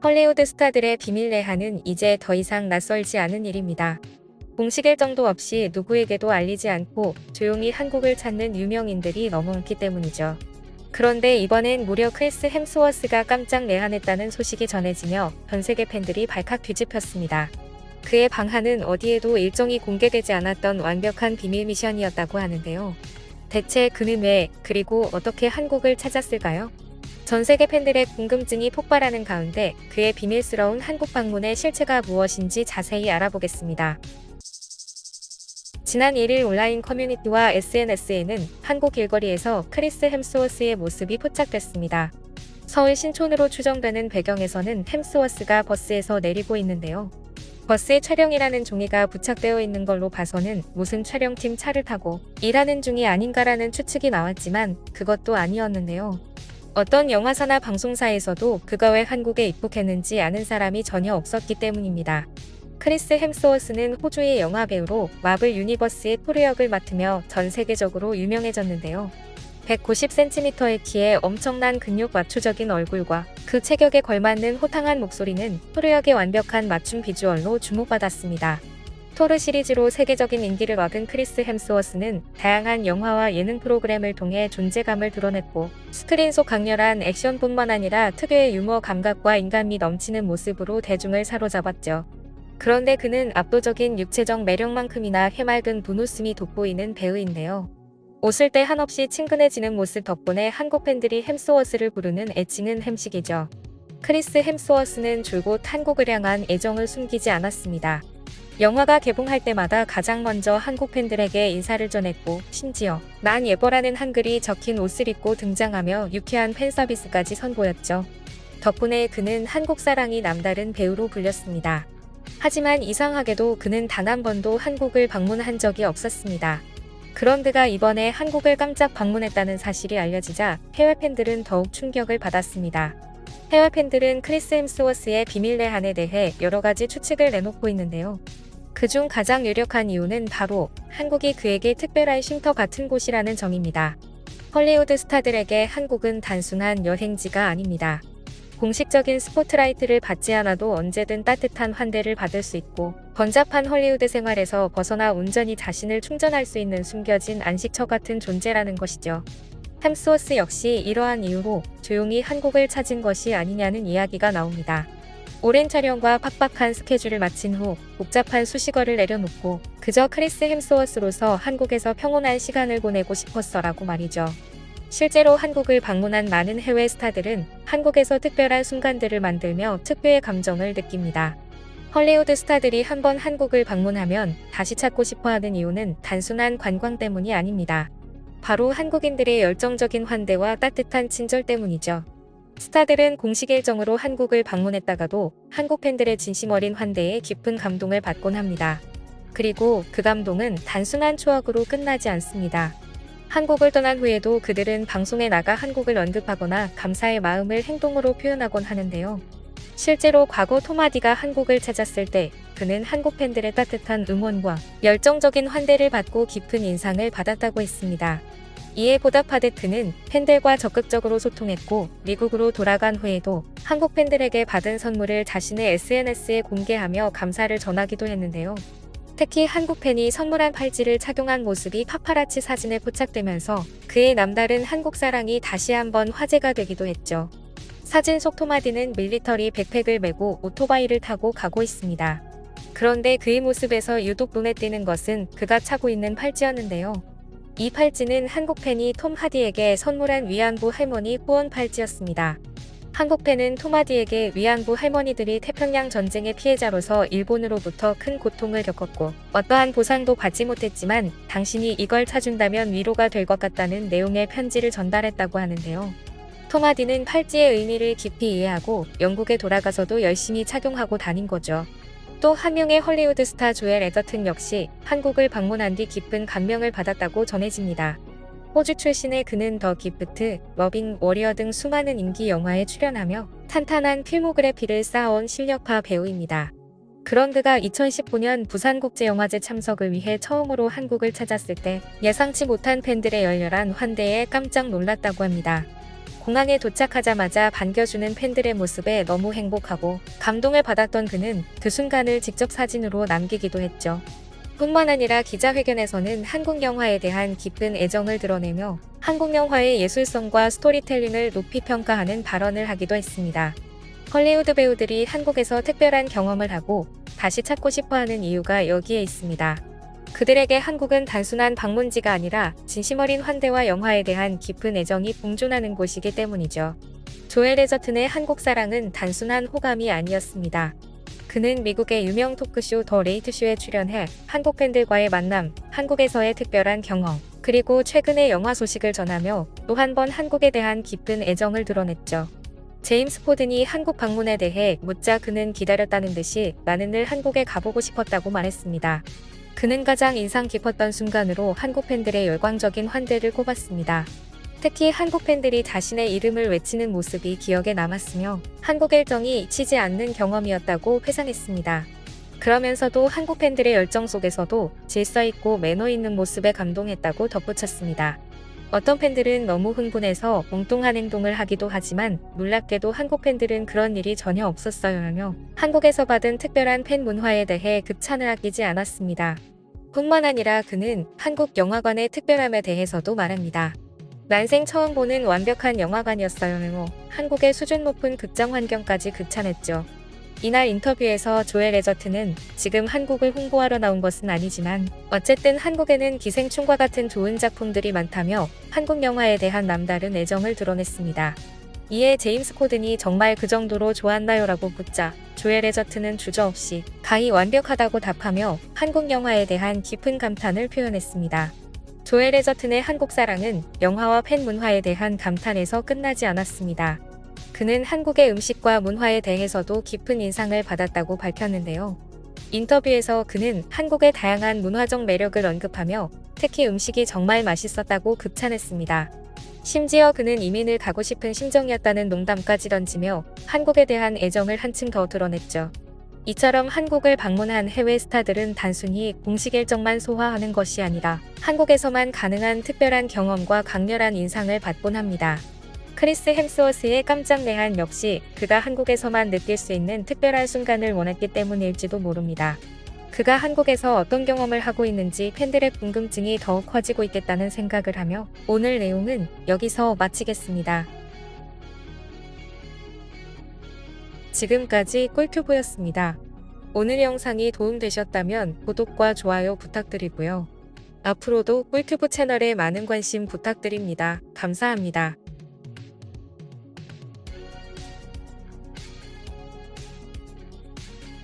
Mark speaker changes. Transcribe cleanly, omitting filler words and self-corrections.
Speaker 1: 헐리우드 스타들의 비밀 내한은 이제 더 이상 낯설지 않은 일입니다. 공식 일정도 없이 누구에게도 알리지 않고 조용히 한국을 찾는 유명인들이 너무 많기 때문이죠. 그런데 이번엔 무려 크리스 햄스워스가 깜짝 내한했다는 소식이 전해지며 전 세계 팬들이 발칵 뒤집혔습니다. 그의 방한은 어디에도 일정이 공개되지 않았던 완벽한 비밀 미션이었다고 하는데요. 대체 그는 왜, 그리고 어떻게 한국을 찾았을까요? 전 세계 팬들의 궁금증이 폭발하는 가운데 그의 비밀스러운 한국 방문의 실체가 무엇인지 자세히 알아보겠습니다. 지난 1일 온라인 커뮤니티와 SNS에는 한국 길거리에서 크리스 햄스워스의 모습이 포착됐습니다. 서울 신촌으로 추정되는 배경에서는 햄스워스가 버스에서 내리고 있는데요. 버스에 촬영이라는 종이가 부착되어 있는 걸로 봐서는 무슨 촬영팀 차를 타고 일하는 중이 아닌가라는 추측이 나왔지만 그것도 아니었는데요. 어떤 영화사나 방송사에서도 그가 왜 한국에 입국했는지 아는 사람이 전혀 없었기 때문입니다. 크리스 햄스워스는 호주의 영화배우로 마블 유니버스의 토르 역을 맡으며 전 세계적으로 유명해졌는데요. 190cm의 키에 엄청난 근육 마초적인 얼굴과 그 체격에 걸맞는 호탕한 목소리는 토르 역의 완벽한 맞춤 비주얼로 주목받았습니다. 토르 시리즈로 세계적인 인기를 얻은 크리스 햄스워스는 다양한 영화와 예능 프로그램을 통해 존재감을 드러냈고 스크린 속 강렬한 액션뿐만 아니라 특유의 유머 감각과 인간미 넘치는 모습으로 대중을 사로잡았죠. 그런데 그는 압도적인 육체적 매력만큼이나 해맑은 분웃음이 돋보이는 배우인데요. 웃을 때 한없이 친근해지는 모습 덕분에 한국 팬들이 햄스워스를 부르는 애칭은 햄식이죠. 크리스 햄스워스는 줄곧 한국을 향한 애정을 숨기지 않았습니다. 영화가 개봉할 때마다 가장 먼저 한국 팬들에게 인사를 전했고 심지어 난 예뻐라는 한글이 적힌 옷을 입고 등장하며 유쾌한 팬서비스까지 선보였죠. 덕분에 그는 한국 사랑이 남다른 배우로 불렸습니다. 하지만 이상하게도 그는 단 한 번도 한국을 방문한 적이 없었습니다. 그런 그가 이번에 한국을 깜짝 방문했다는 사실이 알려지자 해외 팬들은 더욱 충격을 받았습니다. 해외 팬들은 크리스 햄스워스의 비밀 내한에 대해 여러 가지 추측을 내놓고 있는데요. 그중 가장 유력한 이유는 바로 한국이 그에게 특별한 쉼터 같은 곳이라는 점입니다. 헐리우드 스타들에게 한국은 단순한 여행지가 아닙니다. 공식적인 스포트라이트를 받지 않아도 언제든 따뜻한 환대를 받을 수 있고 번잡한 헐리우드 생활에서 벗어나 온전히 자신을 충전할 수 있는 숨겨진 안식처 같은 존재라는 것이죠. 햄스워스 역시 이러한 이유로 조용히 한국을 찾은 것이 아니냐는 이야기가 나옵니다. 오랜 촬영과 팍팍한 스케줄을 마친 후 복잡한 수식어를 내려놓고 그저 크리스 햄스워스로서 한국에서 평온한 시간을 보내고 싶었어라고 말이죠. 실제로 한국을 방문한 많은 해외 스타들은 한국에서 특별한 순간들을 만들며 특유의 감정을 느낍니다. 헐리우드 스타들이 한번 한국을 방문하면 다시 찾고 싶어하는 이유는 단순한 관광 때문이 아닙니다. 바로 한국인들의 열정적인 환대와 따뜻한 친절 때문이죠. 스타들은 공식 일정으로 한국을 방문했다가도 한국 팬들의 진심 어린 환대에 깊은 감동을 받곤 합니다. 그리고 그 감동은 단순한 추억으로 끝나지 않습니다. 한국을 떠난 후에도 그들은 방송에 나가 한국을 언급하거나 감사의 마음을 행동으로 표현하곤 하는데요. 실제로 과거 톰 하디가 한국을 찾았을 때 그는 한국 팬들의 따뜻한 응원과 열정적인 환대를 받고 깊은 인상을 받았다고 했습니다. 이에 보답하듯 그는 팬들과 적극적으로 소통했고 미국으로 돌아간 후에도 한국 팬들에게 받은 선물을 자신의 SNS에 공개하며 감사를 전하기도 했는데요. 특히 한국 팬이 선물한 팔찌를 착용한 모습이 파파라치 사진에 포착되면서 그의 남다른 한국 사랑이 다시 한번 화제가 되기도 했죠. 사진 속 톰 하디는 밀리터리 백팩을 메고 오토바이를 타고 가고 있습니다. 그런데 그의 모습에서 유독 눈에 띄는 것은 그가 차고 있는 팔찌였는데요. 이 팔찌는 한국 팬이 톰 하디에게 선물한 위안부 할머니 후원 팔찌였습니다. 한국 팬은 톰 하디에게 위안부 할머니들이 태평양 전쟁의 피해자로서 일본으로부터 큰 고통을 겪었고 어떠한 보상도 받지 못했지만 당신이 이걸 사준다면 위로가 될 것 같다는 내용의 편지를 전달했다고 하는데요. 톰 하디는 팔찌의 의미를 깊이 이해하고 영국에 돌아가서도 열심히 착용하고 다닌 거죠. 또 한 명의 헐리우드 스타 조엘 에더튼 역시 한국을 방문한 뒤 깊은 감명을 받았다고 전해집니다. 호주 출신의 그는 더 기프트, 러빙, 워리어 등 수많은 인기 영화에 출연하며 탄탄한 필모그래피를 쌓아온 실력파 배우입니다. 그런 그가 2019년 부산국제영화제 참석을 위해 처음으로 한국을 찾았을 때 예상치 못한 팬들의 열렬한 환대에 깜짝 놀랐다고 합니다. 공항에 도착하자마자 반겨주는 팬들의 모습에 너무 행복하고 감동을 받았던 그는 그 순간을 직접 사진으로 남기기도 했죠. 뿐만 아니라 기자회견에서는 한국 영화에 대한 깊은 애정을 드러내며 한국 영화의 예술성과 스토리텔링을 높이 평가하는 발언을 하기도 했습니다. 헐리우드 배우들이 한국에서 특별한 경험을 하고 다시 찾고 싶어하는 이유가 여기에 있습니다. 그들에게 한국은 단순한 방문지가 아니라 진심 어린 환대와 영화에 대한 깊은 애정이 공존하는 곳이기 때문이죠. 조엘 에저튼의 한국 사랑은 단순한 호감이 아니었습니다. 그는 미국의 유명 토크쇼 더 레이트쇼에 출연해 한국 팬들과의 만남, 한국에서의 특별한 경험, 그리고 최근의 영화 소식을 전하며 또 한 번 한국에 대한 깊은 애정을 드러냈죠. 제임스 코든이 한국 방문에 대해 묻자 그는 기다렸다는 듯이 나는 늘 한국에 가보고 싶었다고 말했습니다. 그는 가장 인상 깊었던 순간으로 한국 팬들의 열광적인 환대를 꼽았습니다. 특히 한국 팬들이 자신의 이름을 외치는 모습이 기억에 남았으며 한국 일정이 잊히지 않는 경험이었다고 회상했습니다. 그러면서도 한국 팬들의 열정 속에서도 질서 있고 매너 있는 모습에 감동했다고 덧붙였습니다. 어떤 팬들은 너무 흥분해서 엉뚱한 행동을 하기도 하지만 놀랍게도 한국 팬들은 그런 일이 전혀 없었어요 하며 한국에서 받은 특별한 팬 문화에 대해 극찬을 아끼지 않았습니다. 뿐만 아니라 그는 한국 영화관의 특별함에 대해서도 말합니다. 난생 처음 보는 완벽한 영화관이었어요. 한국의 수준 높은 극장 환경까지 극찬했죠. 이날 인터뷰에서 조엘 에저튼은 지금 한국을 홍보하러 나온 것은 아니지만 어쨌든 한국에는 기생충과 같은 좋은 작품들이 많다며 한국 영화에 대한 남다른 애정을 드러냈습니다. 이에 제임스 코든이 정말 그 정도로 좋았나요? 라고 묻자 조엘 에저튼은 주저없이 가히 완벽하다고 답하며 한국 영화에 대한 깊은 감탄을 표현했습니다. 조엘 에저튼의 한국 사랑은 영화와 팬 문화에 대한 감탄에서 끝나지 않았습니다. 그는 한국의 음식과 문화에 대해서도 깊은 인상을 받았다고 밝혔는데요. 인터뷰에서 그는 한국의 다양한 문화적 매력을 언급하며 특히 음식이 정말 맛있었다고 극찬했습니다. 심지어 그는 이민을 가고 싶은 심정이었다는 농담까지 던지며 한국에 대한 애정을 한층 더 드러냈죠. 이처럼 한국을 방문한 해외 스타들은 단순히 공식 일정만 소화하는 것이 아니라 한국에서만 가능한 특별한 경험과 강렬한 인상을 받곤 합니다. 크리스 햄스워스의 깜짝 내한 역시 그가 한국에서만 느낄 수 있는 특별한 순간을 원했기 때문일지도 모릅니다. 그가 한국에서 어떤 경험을 하고 있는지 팬들의 궁금증이 더욱 커지고 있겠다는 생각을 하며 오늘 내용은 여기서 마치겠습니다. 지금까지 꿀튜브였습니다. 오늘 영상이 도움되셨다면 구독과 좋아요 부탁드리고요. 앞으로도 꿀튜브 채널에 많은 관심 부탁드립니다. 감사합니다.